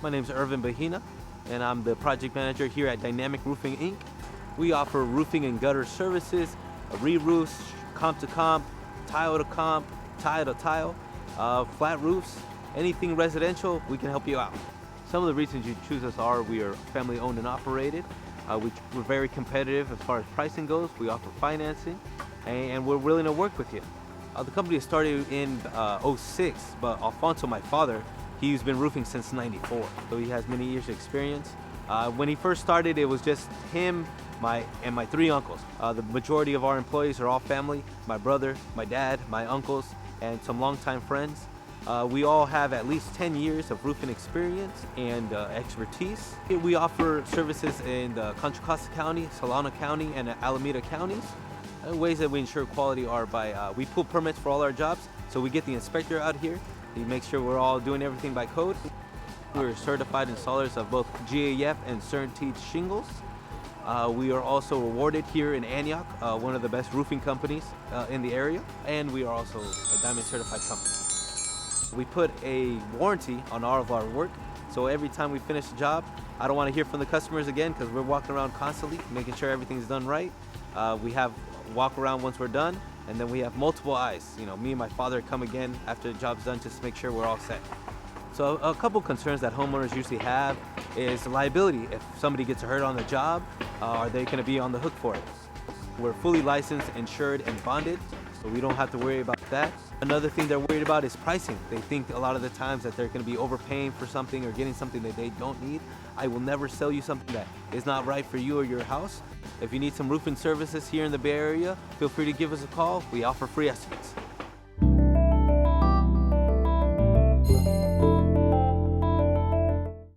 My name is Irvin Bahina, and I'm the project manager here at Dynamic Roofing Inc. We offer roofing and gutter services, re-roofs, comp to comp, tile to comp, tile to tile, flat roofs, anything residential, we can help you out. Some of the reasons you choose us are we are family owned and operated. We're very competitive as far as pricing goes. We offer financing, and we're willing to work with you. The company started in '06, but Alfonso, my father, he's been roofing since '94, so he has many years of experience. When he first started, it was just him, and my three uncles. The majority of our employees are all family: my brother, my dad, my uncles, and some longtime friends. We all have at least 10 years of roofing experience and expertise. We offer services in the Contra Costa County, Solano County, and Alameda counties. Ways that we ensure quality are by, we pull permits for all our jobs, so we get the inspector out here. He makes sure we're all doing everything by code. We're certified installers of both GAF and CertainTeed shingles. We are also awarded here in Antioch, one of the best roofing companies in the area, and we are also a Diamond certified company. We put a warranty on all of our work, so every time we finish a job, I don't want to hear from the customers again because we're walking around constantly making sure everything's done right. We have walk around once we're done, and then we have multiple eyes. You know, me and my father come again after the job's done just to make sure we're all set. So a couple concerns that homeowners usually have is liability. If somebody gets hurt on the job, are they going to be on the hook for it? We're fully licensed, insured, and bonded, so we don't have to worry about that. Another thing they're worried about is pricing. They think a lot of the times that they're going to be overpaying for something or getting something that they don't need. I will never sell you something that is not right for you or your house. If you need some roofing services here in the Bay Area, feel free to give us a call. We offer free estimates.